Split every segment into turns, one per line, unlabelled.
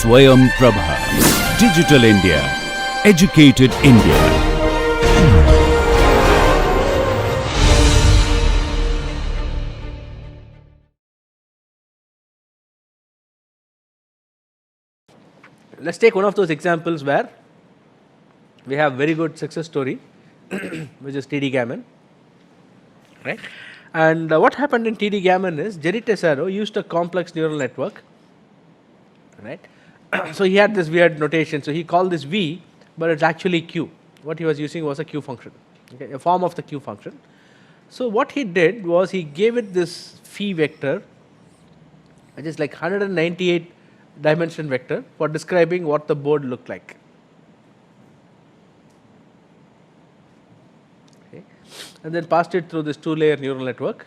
Swayam Prabha. Digital India. Educated India.
Let's take one of those examples where we have very good success story, which is TD Gammon, right? And what happened in TD Gammon is Jerry Tesaro used a complex neural network, right? So he had this weird notation. So he called this V, but it's actually Q. What he was using was a Q function, okay, a form of the Q function. So what he did was he gave it this phi vector, which is like 198 dimension vector for describing what the board looked like. Okay. And then passed it through this 2-layer neural network,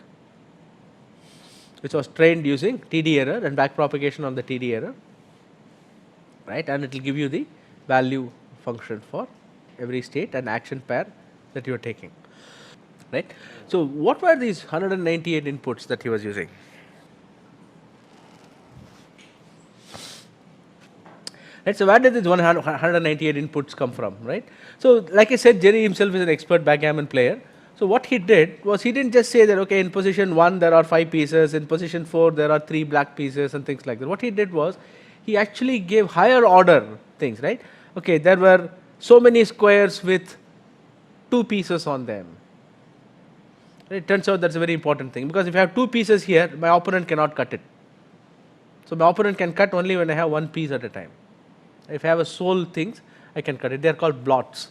which was trained using TD error and backpropagation on the TD error, right? And it will give you the value function for every state and action pair that you are taking, right? So what were these 198 inputs that he was using? Right, so where did these 198 inputs come from, right? So like I said, Jerry himself is an expert backgammon player. So what he did was he didn't just say that, okay, in position 1 there are 5 pieces, in position 4 there are 3 black pieces and things like that. What he did was he actually gave higher order things, right? Okay, there were so many squares with 2 pieces on them. It turns out that's a very important thing, because if I have 2 pieces here, my opponent cannot cut it. So my opponent can cut only when I have 1 piece at a time. If I have a sole things, I can cut it. They are called blots,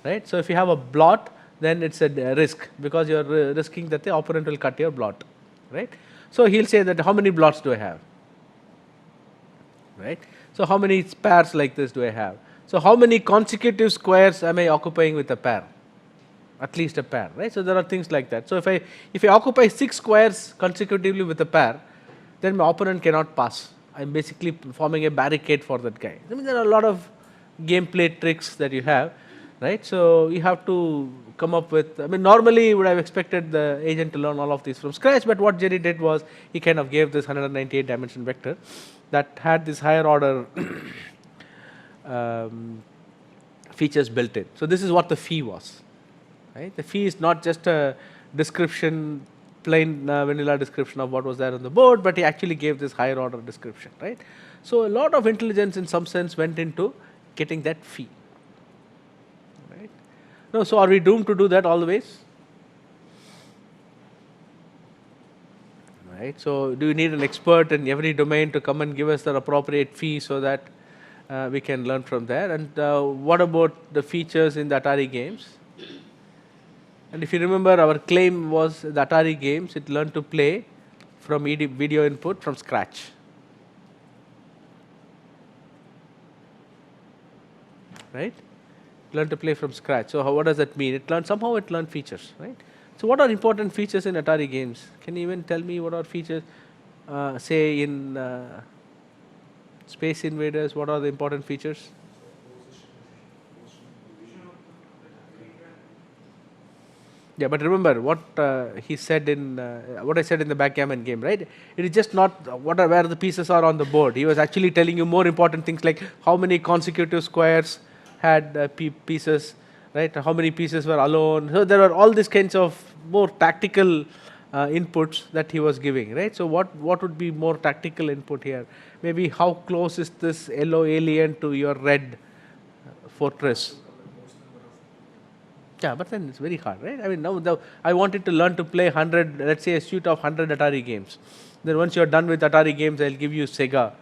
right? So if you have a blot, then it's a risk, because you are risking that the opponent will cut your blot, right? So he'll say that how many blots do I have, right? So how many pairs like this do I have? So how many consecutive squares am I occupying with a pair? At least a pair, right? So there are things like that. So if I occupy 6 squares consecutively with a pair, then my opponent cannot pass. I'm basically forming a barricade for that guy. I mean, there are a lot of gameplay tricks that you have, right? So you have to come up with, I mean, normally you would have expected the agent to learn all of these from scratch, but what Jerry did was he kind of gave this 198 dimension vector that had this higher order features built in. So this is what the phi was, right? The phi is not just a description, plain vanilla description of what was there on the board, but he actually gave this higher order description, right? So a lot of intelligence in some sense went into getting that phi, right? No, so are we doomed to do that always? Right? So do you need an expert in every domain to come and give us the appropriate phi so that we can learn from there? And what about the features in the Atari games? And if you remember, our claim was the Atari games, it learned to play from video input from scratch. Right? Learn to play from scratch. So what does that mean? Somehow it learned features, right? So what are important features in Atari games? Can you even tell me what are features? Say in Space Invaders, what are the important features? Yeah, but remember what he said in what I said in the backgammon game, right? It is just not where the pieces are on the board. He was actually telling you more important things like how many consecutive squares had pieces, right? How many pieces were alone. So there are all these kinds of more tactical inputs that he was giving, right? So what would be more tactical input here? Maybe how close is this yellow alien to your red fortress? Yeah, but then it's very hard, right? I mean, now I wanted to learn to play 100, let's say a suite of 100 Atari games. Then once you're done with Atari games, I'll give you Sega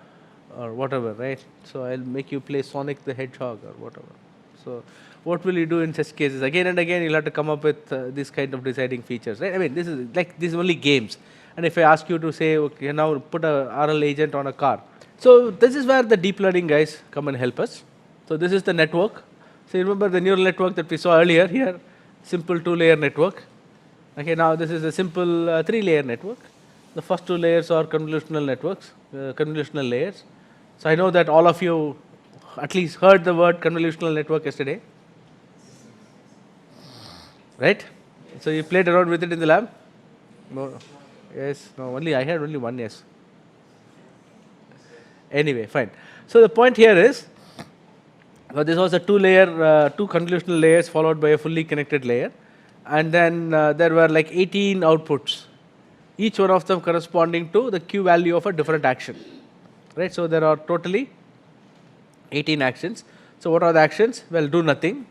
or whatever, right? So I'll make you play Sonic the Hedgehog or whatever. So what will you do in such cases? Again and again, you'll have to come up with this kind of deciding features, right? I mean, this is only games. And if I ask you to say, okay, now put a RL agent on a car. So this is where the deep learning guys come and help us. So this is the network. So you remember the neural network that we saw earlier here, simple 2-layer network. Okay, now this is a simple 3-layer network. The first 2 layers are convolutional networks, convolutional layers. So I know that all of you at least heard the word convolutional network yesterday, right? So you played around with it in the lab? No. Yes, no, I had only one yes. Anyway, fine. So the point here is, this was a two convolutional layers followed by a fully connected layer, and then there were like 18 outputs, each one of them corresponding to the Q value of a different action, right? So there are totally 18 actions. So what are the actions? Well, do nothing.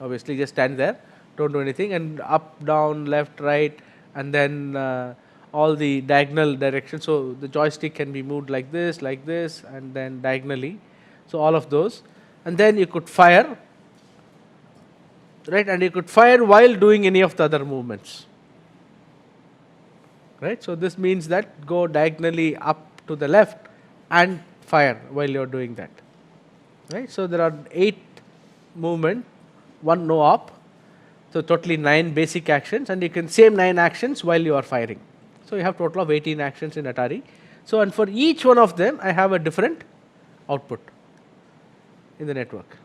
Obviously, just stand there, don't do anything, and up, down, left, right, and then all the diagonal directions. So the joystick can be moved like this, and then diagonally. So all of those, and then you could fire, right? And you could fire while doing any of the other movements, right? So this means that go diagonally up to the left and fire while you're doing that, right? So there are 8 movement, 1 no op, so totally 9 basic actions, and you can same 9 actions while you are firing. So you have total of 18 actions in Atari. So and for each one of them, I have a different output in the network,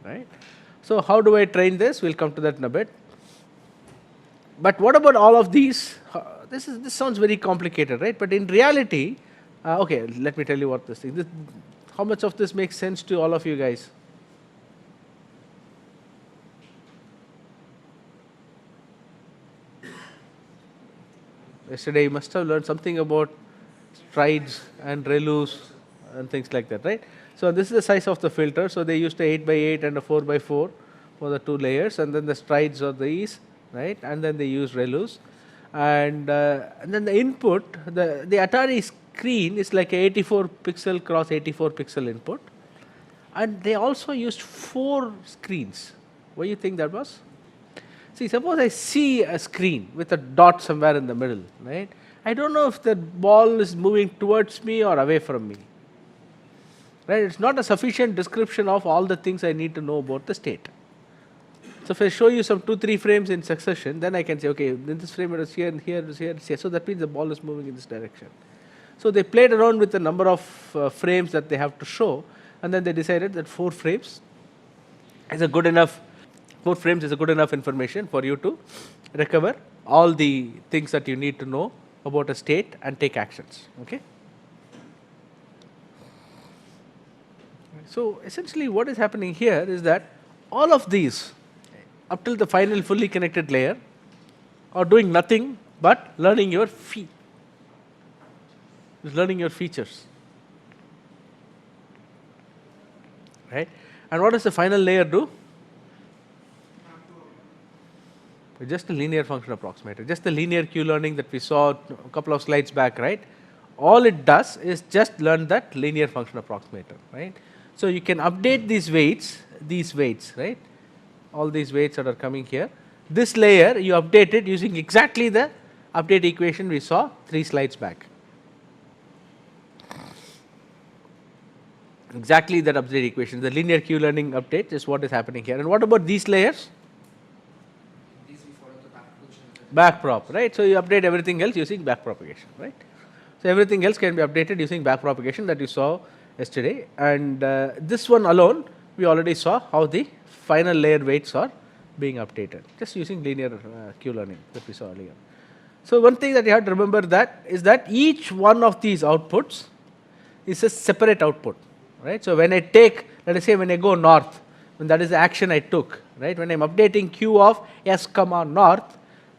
right? So how do I train this? We'll come to that in a bit. But what about all of these? This sounds very complicated, right? But in reality, okay, let me tell you what this thing. How much of this makes sense to all of you guys? Yesterday you must have learned something about strides and relus and things like that, right? So this is the size of the filter. So they used a 8 by 8 and a 4 by 4 for the 2 layers, and then the strides are these, right? And then they use relus, and then the input, the Atari screen is like a 84 pixel cross 84 pixel input, and they also used 4 screens. What do you think that was? See, suppose I see a screen with a dot somewhere in the middle, right? I don't know if the ball is moving towards me or away from me, right? It's not a sufficient description of all the things I need to know about the state. So if I show you some 2-3 frames in succession, then I can say, okay, in this frame it is here, and here, it is here, it is here. So that means the ball is moving in this direction. So they played around with the number of frames that they have to show, and then they decided that 4 frames is a good enough. 4 frames is a good enough information for you to recover all the things that you need to know about a state and take actions. Okay. So essentially, what is happening here is that all of these, up till the final fully connected layer, are doing nothing but learning your learning your features, right? And what does the final layer do? Just a linear function approximator, just the linear Q learning that we saw a couple of slides back, right? All it does is just learn that linear function approximator, right? So you can update these weights, right? All these weights that are coming here. This layer you update it using exactly the update equation we saw 3 slides back. Exactly that update equation, the linear Q learning update is what is happening here. And what about these layers? Backprop, right? So you update everything else using backpropagation, right? So everything else can be updated using backpropagation that you saw yesterday. And this one alone, we already saw how the final layer weights are being updated, just using linear Q learning that we saw earlier. So one thing that you have to remember that is that each one of these outputs is a separate output, right? So when I take, let us say when I go north, when that is the action I took, right? When I'm updating Q of S comma north,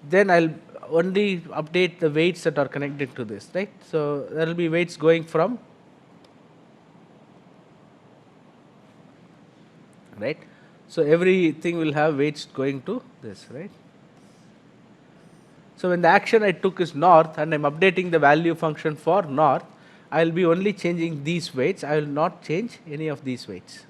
then I'll only update the weights that are connected to this, right? So there will be weights going from, right? So everything will have weights going to this, right? So when the action I took is north and I'm updating the value function for north, I'll be only changing these weights. I will not change any of these weights,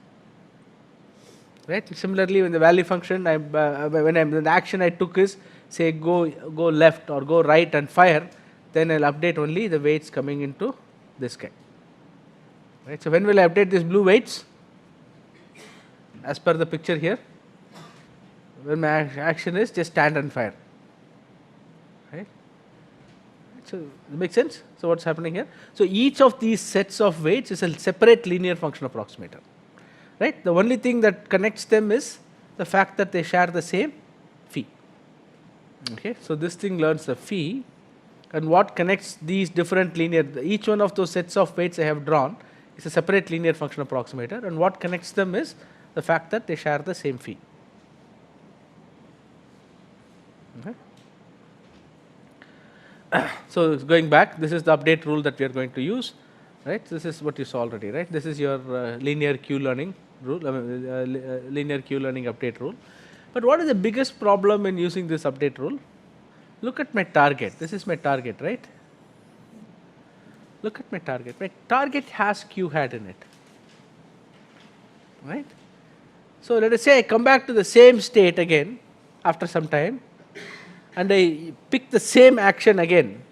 right? Similarly, when the value function, when the action I took is say go left or go right and fire, then I'll update only the weights coming into this guy, right? So when will I update these blue weights? As per the picture here, when my action is just stand and fire, right? So it makes sense. So what's happening here? So each of these sets of weights is a separate linear function approximator, right? The only thing that connects them is the fact that they share the same phi. Okay, so this thing learns the phi, and what connects these different linear, each one of those sets of weights I have drawn is a separate linear function approximator, and what connects them is the fact that they share the same phi. Okay. So going back, this is the update rule that we are going to use, right? This is what you saw already, right? This is your linear Q-learning rule, linear Q-learning update rule. But what is the biggest problem in using this update rule? Look at my target. This is my target, right? Look at my target. My target has Q hat in it, right? So let us say I come back to the same state again after some time, and I pick the same action again,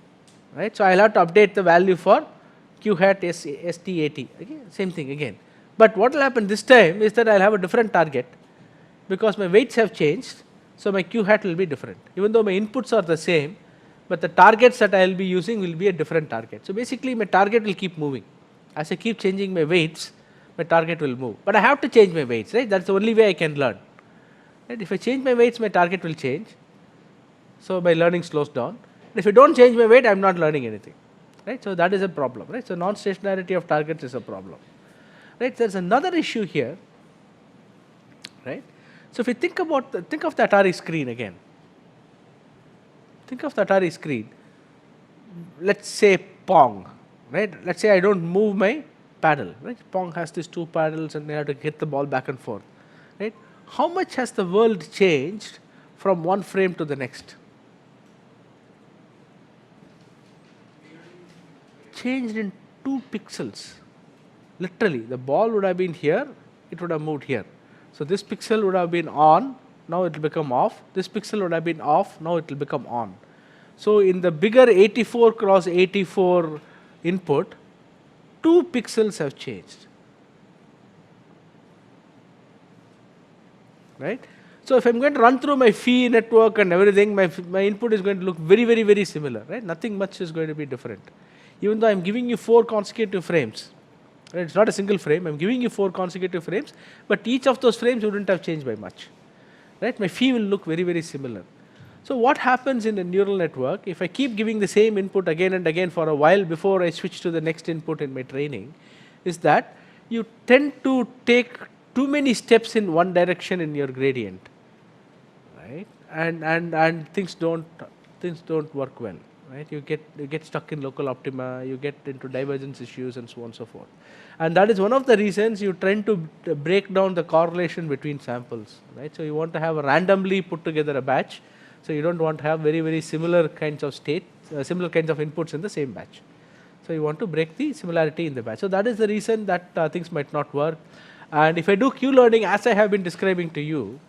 right? So I'll have to update the value for Q hat STAT, okay? Same thing again. But what will happen this time is that I'll have a different target because my weights have changed, so my Q hat will be different. Even though my inputs are the same, but the targets that I'll be using will be a different target. So basically my target will keep moving. As I keep changing my weights, my target will move. But I have to change my weights, right? That's the only way I can learn. Right? If I change my weights, my target will change. So my learning slows down. And if I don't change my weight, I'm not learning anything. Right? So that is a problem. Right? So non-stationarity of targets is a problem. Right? There's another issue here. Right? So if you think of the Atari screen again. Think of the Atari screen. Let's say Pong. Right? Let's say I don't move my paddle. Right? Pong has these two paddles and they have to hit the ball back and forth. Right? How much has the world changed from one frame to the next? Changed in 2 pixels. Literally, the ball would have been here, it would have moved here. So this pixel would have been on, now it will become off. This pixel would have been off, now it will become on. So in the bigger 84 cross 84 input, 2 pixels have changed. Right? So if I'm going to run through my phi network and everything, my input is going to look very, very, very similar. Right? Nothing much is going to be different. Even though I'm giving you 4 consecutive frames. Right? It's not a single frame, I'm giving you 4 consecutive frames, but each of those frames wouldn't have changed by much. Right? My phi will look very, very similar. So what happens in a neural network, if I keep giving the same input again and again for a while before I switch to the next input in my training, is that you tend to take too many steps in one direction in your gradient. Right? And things don't work well. Right? You get stuck in local optima, you get into divergence issues and so on and so forth. And that is one of the reasons you tend to break down the correlation between samples. Right? So you want to have a randomly put together a batch. So you don't want to have very, very similar kinds of similar kinds of inputs in the same batch. So you want to break the similarity in the batch. So that is the reason that things might not work. And if I do Q-learning as I have been describing to you,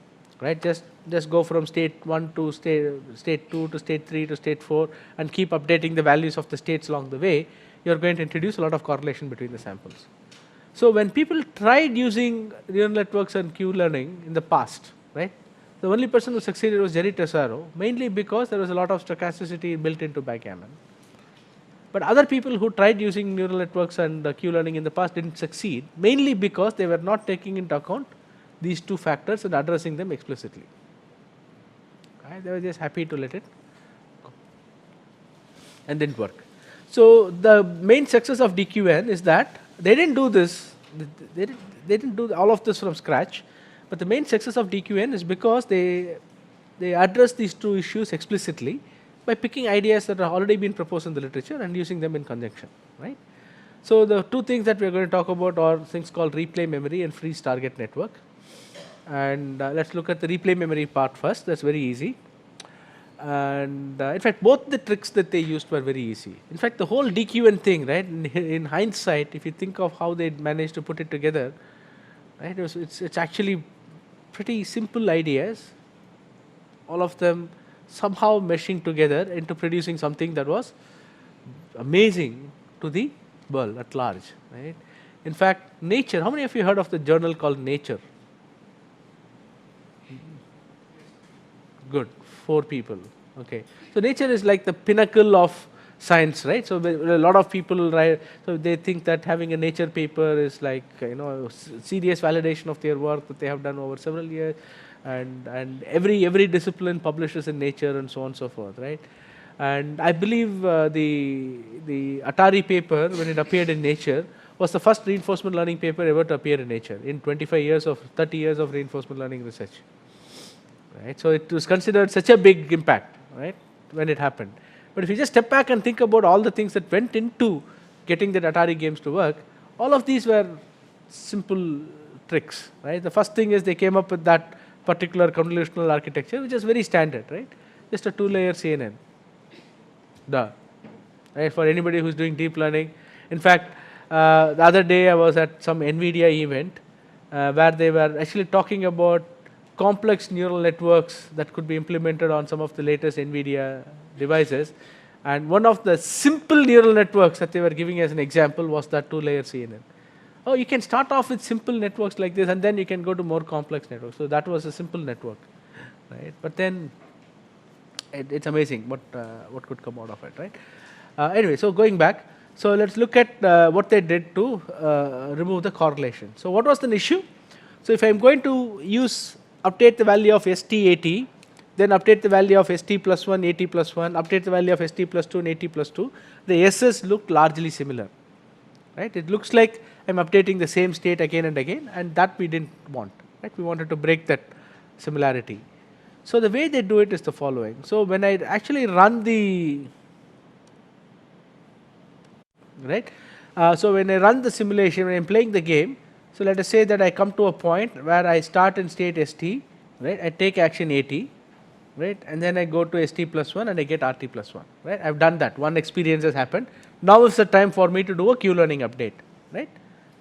right, just go from state 1 to state 2 to state 3 to state 4 and keep updating the values of the states along the way, you're going to introduce a lot of correlation between the samples. So when people tried using neural networks and Q-learning in the past, right, the only person who succeeded was Jerry Tesoro, mainly because there was a lot of stochasticity built into backgammon. But other people who tried using neural networks and Q-learning in the past didn't succeed, mainly because they were not taking into account these 2 factors and addressing them explicitly. Right? They were just happy to let it go. And didn't work. So the main success of DQN is that they didn't do this, they didn't do all of this from scratch, but the main success of DQN is because they address these 2 issues explicitly by picking ideas that have already been proposed in the literature and using them in conjunction. Right? So the 2 things that we are going to talk about are things called replay memory and freeze target network. And let's look at the replay memory part first. That's very easy. And in fact, both the tricks that they used were very easy. In fact, the whole DQN thing, right, in hindsight, if you think of how they managed to put it together, right, it's actually pretty simple ideas, all of them somehow meshing together into producing something that was amazing to the world at large. Right? In fact, Nature, how many of you heard of the journal called Nature? Good, 4 people. Okay, so Nature is like the pinnacle of science, right? So a lot of people write, so they think that having a Nature paper is like serious validation of their work that they have done over several years, and every discipline publishes in Nature and so on and so forth, right? And I believe the Atari paper, when it appeared in Nature, was the first reinforcement learning paper ever to appear in Nature in 25 years of 30 years of reinforcement learning research. Right? So it was considered such a big impact, right, when it happened. But if you just step back and think about all the things that went into getting the Atari games to work, all of these were simple tricks, right? The first thing is they came up with that particular convolutional architecture, which is very standard, right? Just a 2-layer CNN. Duh. Right? For anybody who's doing deep learning. In fact, the other day I was at some NVIDIA event where they were actually talking about complex neural networks that could be implemented on some of the latest NVIDIA devices. And one of the simple neural networks that they were giving as an example was that 2-layer CNN. Oh, you can start off with simple networks like this, and then you can go to more complex networks. So that was a simple network, right? But then it's amazing what could come out of it, right? Anyway, so going back, so let's look at what they did to remove the correlation. So what was the issue? So if I'm going to update the value of ST80, then update the value of ST plus 1, AT plus 1, update the value of ST plus 2 and AT plus 2, the S's look largely similar, right? It looks like I'm updating the same state again and again, and that we didn't want, right? We wanted to break that similarity. So the way they do it is the following. So when I actually run the, right? So when I run the simulation, when I'm playing the game, so let us say that I come to a point where I start in state ST, right? I take action AT, right? And then I go to ST plus 1 and I get RT plus 1, right? I've done that. One experience has happened. Now is the time for me to do a Q-learning update, right?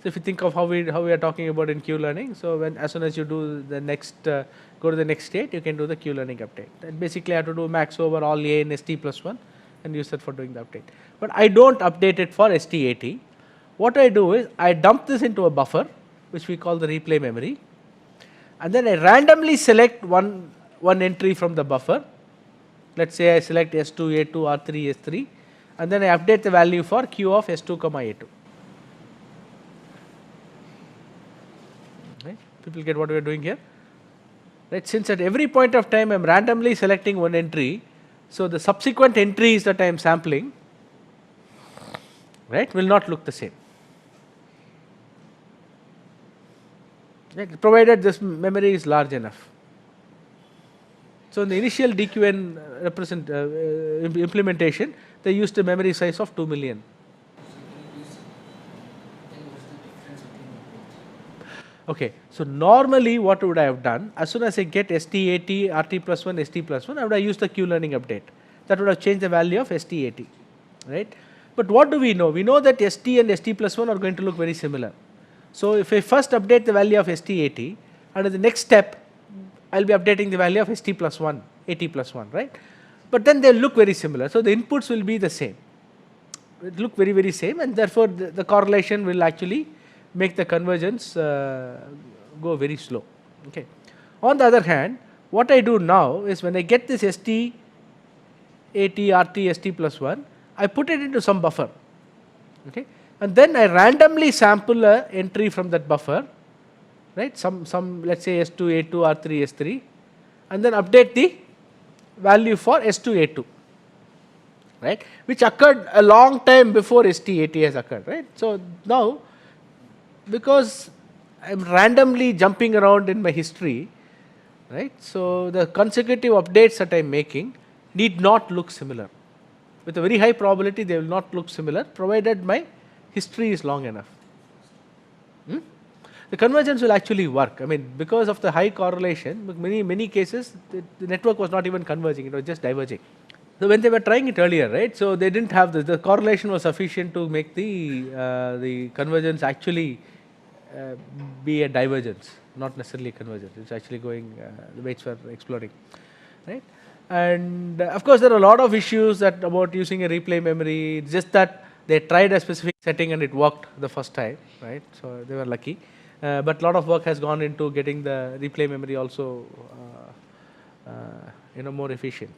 So if you think of how we are talking about in Q-learning, so as soon as you do the next, go to the next state, you can do the Q-learning update. And basically I have to do max over all A in ST plus 1 and use that for doing the update. But I don't update it for ST80. What I do is I dump this into a buffer, which we call the replay memory, and then I randomly select one entry from the buffer. Let's say I select S2, A2, R3, S3, and then I update the value for Q of S2, A2. Right? People get what we are doing here? Right? Since at every point of time I am randomly selecting one entry, so the subsequent entries that I am sampling, right, will not look the same. Right? Provided this memory is large enough. So in the initial DQN implementation, they used a memory size of 2 million. Okay, so normally what would I have done? As soon as I get ST80, RT plus 1, ST plus 1, I would have used the Q-learning update. That would have changed the value of ST80, right? But what do we know? We know that ST and ST plus 1 are going to look very similar. So if I first update the value of ST80, and in the next step, I'll be updating the value of ST plus 1, AT plus 1, right? But then they'll look very similar. So the inputs will be the same. It look very, very same, and therefore the correlation will actually make the convergence go very slow. Okay. On the other hand, what I do now is when I get this ST, AT, RT, ST plus 1, I put it into some buffer. Okay. And then I randomly sample a entry from that buffer, right? Some let's say S2, A2, R3, S3, and then update the value for S2, A2, right? Which occurred a long time before ST80 has occurred, right? So now, because I'm randomly jumping around in my history, right? So the consecutive updates that I'm making need not look similar. With a very high probability, they will not look similar, provided my history is long enough. The convergence will actually work. I mean, because of the high correlation, many cases, the network was not even converging, it was just diverging. So when they were trying it earlier, right, so they didn't have the correlation was sufficient to make the convergence actually be a divergence, not necessarily convergence. It's actually going, the weights were exploding, right? And of course, there are a lot of issues about using a replay memory. It's just that they tried a specific setting and it worked the first time, right? So they were lucky. But a lot of work has gone into getting the replay memory also more efficient,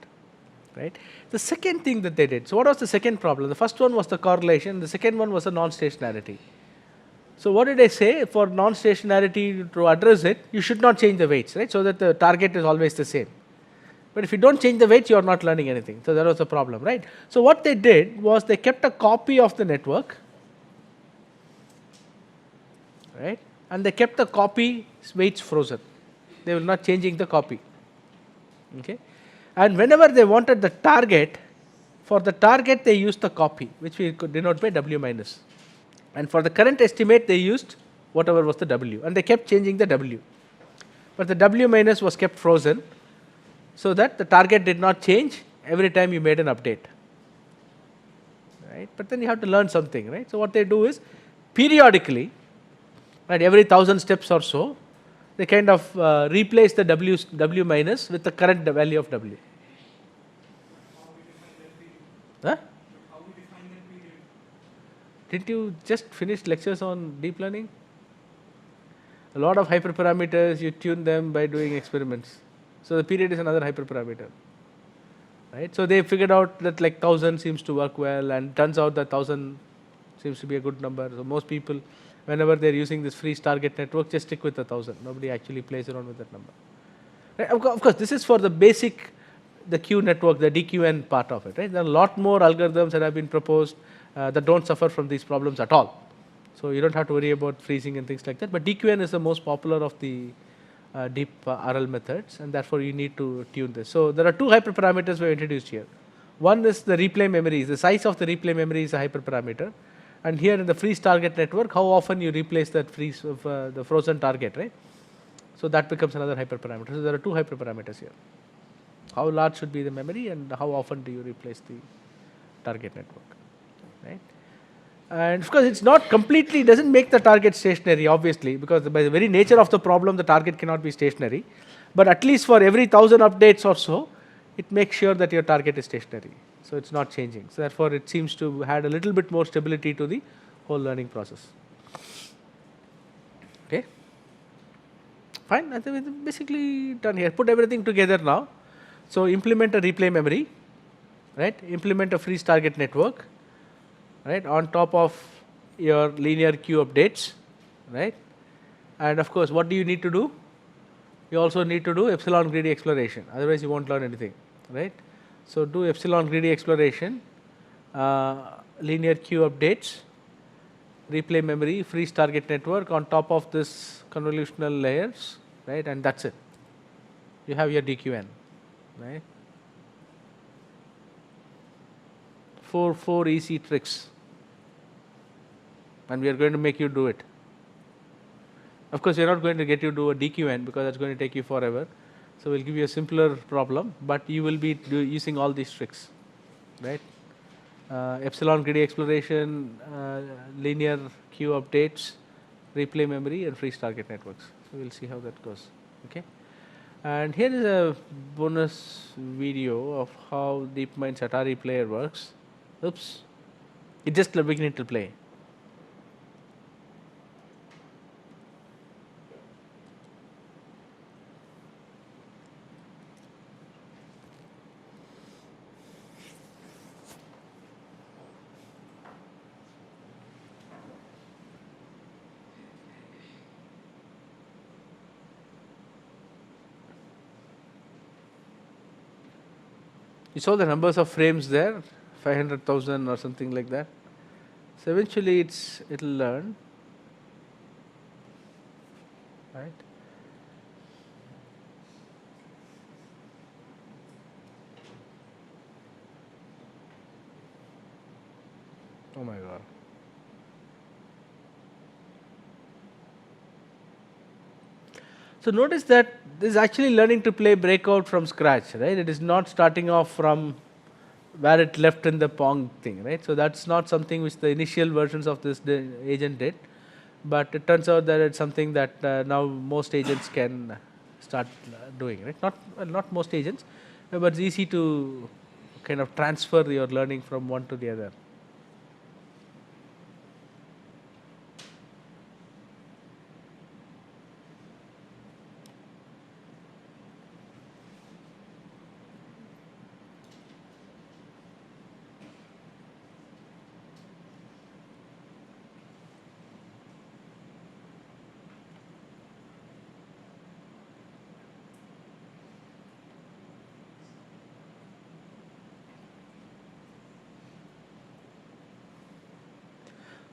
right? The second thing that they did, so what was the second problem? The first one was the correlation, the second one was the non-stationarity. So what did I say? For non-stationarity, to address it, you should not change the weights, right? So that the target is always the same, But if you don't change the weights, you are not learning anything. So that was the problem, right? So what they did was they kept a copy of the network, right? And they kept the copy weights frozen. They were not changing the copy. Okay? And whenever they wanted the target, for the target they used the copy, which we could denote by W minus. And for the current estimate, they used whatever was the W. And they kept changing the W. But the W minus was kept frozen, so that the target did not change every time you made an update, right? But then you have to learn something, right? So what they do is periodically, right, every 1,000 steps or so, they kind of replace the W minus with the current value of W. Huh? Didn't you just finish lectures on deep learning? A lot of hyperparameters, you tune them by doing experiments. So the period is another hyperparameter. Right? So they figured out that like 1,000 seems to work well, and turns out that 1,000 seems to be a good number. So most people, whenever they're using this free target network, just stick with 1,000. Nobody actually plays around with that number. Right? Of course, this is for the basic, the Q network, the DQN part of it. Right? There are a lot more algorithms that have been proposed that don't suffer from these problems at all. So you don't have to worry about freezing and things like that. But DQN is the most popular of the deep RL methods, and therefore you need to tune this. So there are two hyperparameters we have introduced here. One is the replay memory. The size of the replay memory is a hyperparameter. And here in the freeze target network, how often you replace that freeze of the frozen target, right? So that becomes another hyperparameter. So there are two hyperparameters here. How large should be the memory, and how often do you replace the target network, right? And of course, it's not completely, doesn't make the target stationary, obviously, because by the very nature of the problem, the target cannot be stationary. But at least for every 1,000 updates or so, it makes sure that your target is stationary. So it's not changing. So therefore, it seems to add a little bit more stability to the whole learning process. Okay. Fine. I think it's basically done here. Put everything together now. So implement a replay memory, right? Implement a freeze target network, right, on top of your linear queue updates, right? And of course, what do you need to do? You also need to do epsilon greedy exploration, otherwise you won't learn anything, right? So do epsilon greedy exploration, linear queue updates, replay memory, freeze target network on top of this convolutional layers, right? And that's it. You have your DQN, right? Four easy tricks, and we are going to make you do it. Of course, we are not going to get you to do a DQN because that's going to take you forever. So we'll give you a simpler problem, but you will be using all these tricks, right? Epsilon greedy exploration, linear queue updates, replay memory, and freeze target networks. So we'll see how that goes. Okay. And here is a bonus video of how DeepMind's Atari player works. Oops, it just beginning to play. You saw the numbers of frames there, 500,000 or something like that. So eventually it'll learn, right? Oh my God. So notice that this is actually learning to play breakout from scratch, right? It is not starting off from where it left in the Pong thing, right? So that's not something which the initial versions of this agent did, but it turns out that it's something that now most agents can start doing, right? Not most agents, but it's easy to kind of transfer your learning from one to the other.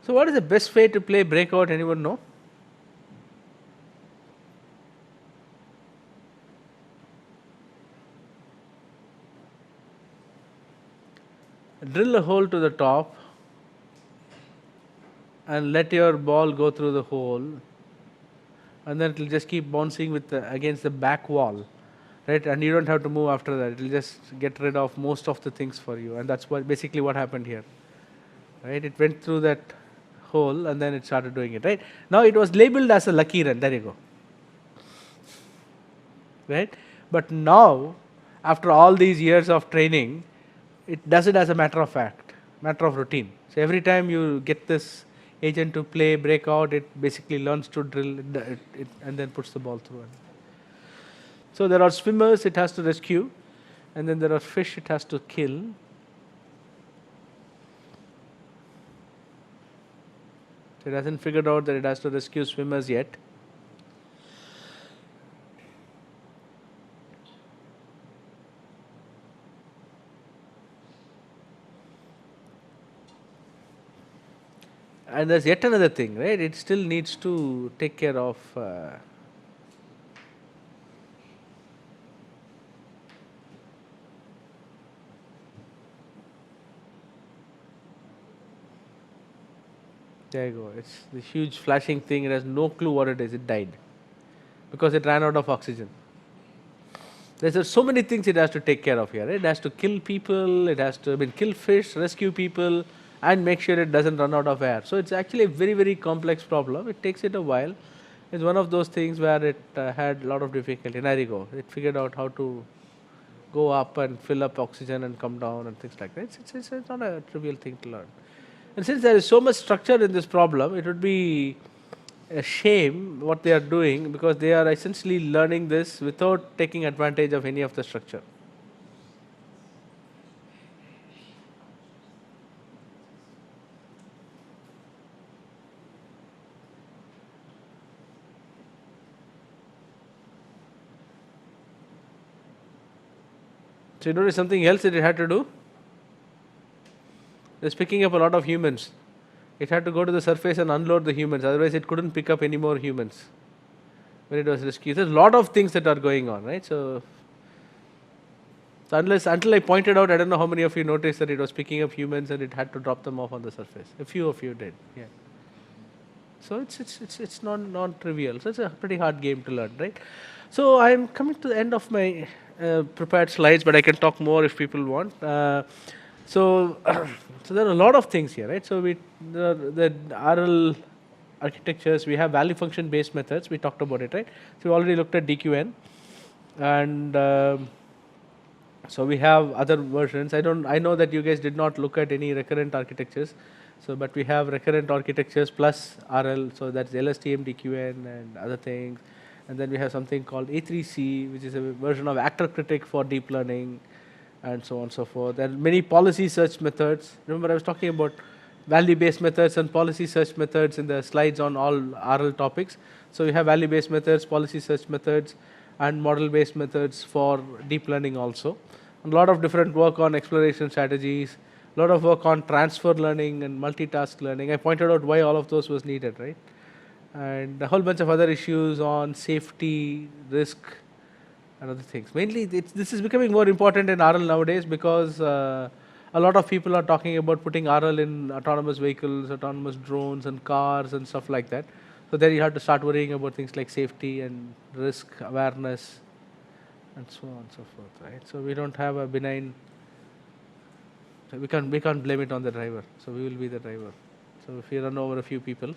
So what is the best way to play breakout? Anyone know? Drill a hole to the top and let your ball go through the hole, and then it will just keep bouncing with against the back wall, right? And you don't have to move after that. It will just get rid of most of the things for you, and that's what basically what happened here, right? It went through that hole and then it started doing it, right? Now it was labeled as a lucky run. There you go, right? But now, after all these years of training, it does it as a matter of fact, matter of routine. So every time you get this agent to play breakout, it basically learns to drill and then puts the ball through. So there are swimmers it has to rescue, and then there are fish it has to kill. So it hasn't figured out that it has to rescue swimmers yet. And there's yet another thing, right? It still needs to take care of there you go. It's the huge flashing thing. It has no clue what it is. It died because it ran out of oxygen. There's so many things it has to take care of here. It has to kill people. It has to kill fish, rescue people, and make sure it doesn't run out of air. So it's actually a very, very complex problem. It takes it a while. It's one of those things where it had a lot of difficulty. There you go. It figured out how to go up and fill up oxygen and come down and things like that. It's not a trivial thing to learn. And since there is so much structure in this problem, it would be a shame what they are doing, because they are essentially learning this without taking advantage of any of the structure. So you notice something else that it had to do? It's picking up a lot of humans. It had to go to the surface and unload the humans, otherwise it couldn't pick up any more humans when it was rescued. There's a lot of things that are going on, right? So until I pointed out, I don't know how many of you noticed that it was picking up humans and it had to drop them off on the surface. A few of you did, yeah. So it's non-trivial. So it's a pretty hard game to learn, right? So I'm coming to the end of my prepared slides, but I can talk more if people want. So there are a lot of things here, right? So the RL architectures, we have value function based methods. We talked about it, right? So we already looked at DQN, and so we have other versions. I know that you guys did not look at any recurrent architectures. So, but we have recurrent architectures plus RL. So that's LSTM, DQN, and other things. And then we have something called A3C, which is a version of actor critic for deep learning, and so on and so forth. There are many policy search methods. Remember, I was talking about value-based methods and policy search methods in the slides on all RL topics. So we have value-based methods, policy search methods, and model-based methods for deep learning also. And a lot of different work on exploration strategies, a lot of work on transfer learning and multitask learning. I pointed out why all of those was needed, right? And a whole bunch of other issues on safety, risk, and other things. Mainly, this is becoming more important in RL nowadays, because a lot of people are talking about putting RL in autonomous vehicles, autonomous drones, and cars, and stuff like that. So then you have to start worrying about things like safety and risk awareness, and so on and so forth, right? So we don't have a benign. So we can't blame it on the driver. So we will be the driver. So if we run over a few people,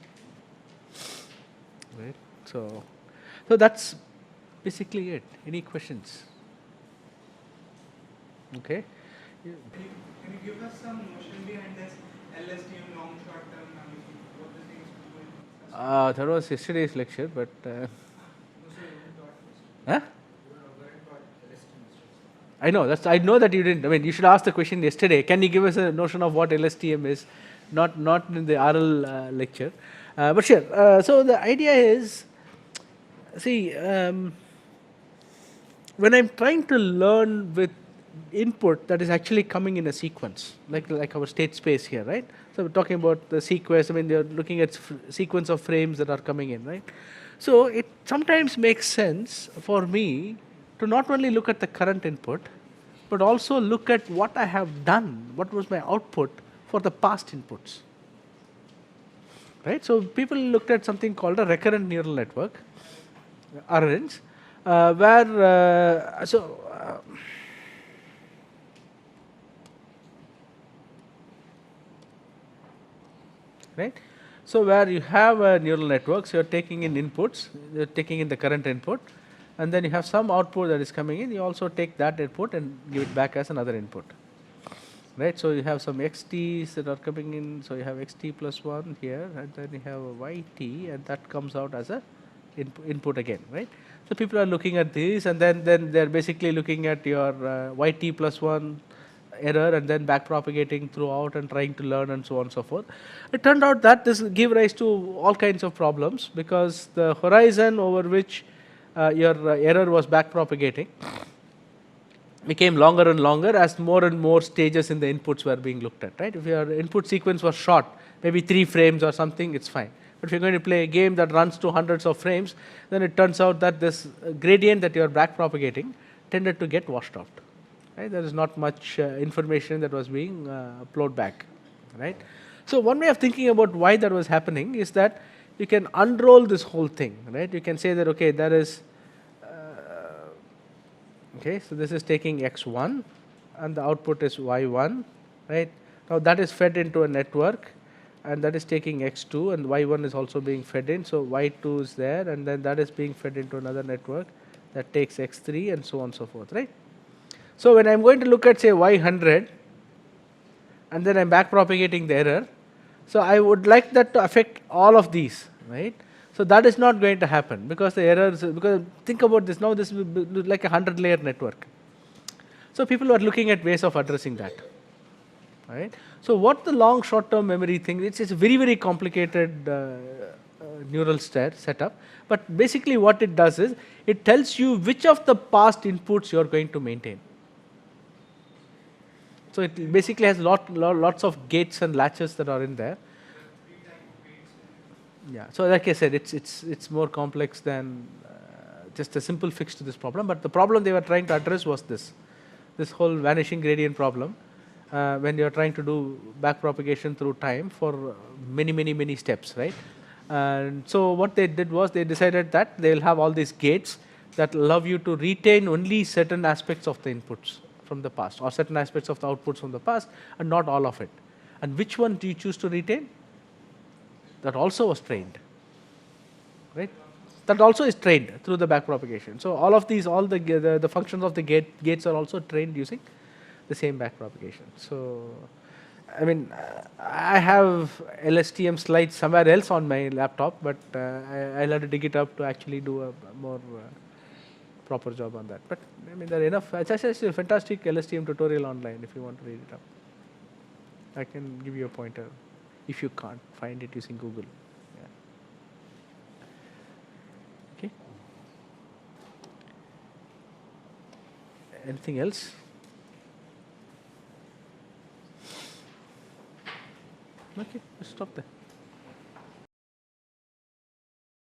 right? So that's basically it. Any questions? Okay.
Can you give us some notion behind this LSTM long short term analysis? What the things we will discuss?
That was yesterday's lecture, but
No, sir, you taught this.
huh?
You were taught LSTM.
I know I know that you didn't. I mean, you should ask the question yesterday. Can you give us a notion of what LSTM is? Not in the RL lecture, but sure. So the idea is, see, when I'm trying to learn with input that is actually coming in a sequence, like our state space here, right? So we're talking about the sequence. I mean, they're looking at sequence of frames that are coming in, right? So it sometimes makes sense for me to not only look at the current input, but also look at what I have done, what was my output for the past inputs, right? So people looked at something called a recurrent neural network, RNNs, where right? So where you have a neural network, so you're taking in inputs, you're taking in the current input, and then you have some output that is coming in. You also take that input and give it back as another input, right? So you have some xt's that are coming in. So you have xt plus 1 here, and then you have a yt, and that comes out as a input again, right? So people are looking at this, and then they're basically looking at your yt plus 1 error and then back propagating throughout and trying to learn and so on and so forth. It turned out that this gave rise to all kinds of problems, because the horizon over which your error was back propagating became longer and longer as more and more stages in the inputs were being looked at, right? If your input sequence was short, maybe 3 frames or something, it's fine. But if you're going to play a game that runs to hundreds of frames, then it turns out that this gradient that you're back propagating tended to get washed out. Right? There is not much information that was being uploaded back, right? So one way of thinking about why that was happening is that you can unroll this whole thing, right? You can say that, okay, there is, okay, so this is taking x1 and the output is y1, right? Now that is fed into a network, and that is taking x2, and y1 is also being fed in, so y2 is there, and then that is being fed into another network that takes x3, and so on and so forth, right? So when I'm going to look at, say, y100, and then I'm back propagating the error, so I would like that to affect all of these, right? So that is not going to happen, because the errors, because think about this, now this will be like a 100-layer network. So people are looking at ways of addressing that, right? So what the long short-term memory thing, it's a very, very complicated neural setup, but basically what it does is, it tells you which of the past inputs you're going to maintain. So it basically has lots of gates and latches that are in there. Yeah. So like I said, it's more complex than just a simple fix to this problem. But the problem they were trying to address was this whole vanishing gradient problem, when you're trying to do back propagation through time for many steps, right? And so what they did was, they decided that they'll have all these gates that allow you to retain only certain aspects of the inputs from the past, or certain aspects of the outputs from the past, and not all of it. And which one do you choose to retain? That also was trained, right? That also is trained through the back propagation. So all of these, all the functions of the gates are also trained using the same back propagation. So, I mean, I have LSTM slides somewhere else on my laptop, but I'll have to dig it up to actually do a more proper job on that. But I mean, there are enough. It's actually a fantastic LSTM tutorial online if you want to read it up. I can give you a pointer if you can't find it using Google. Yeah. Okay. Anything else? Okay, let's stop there.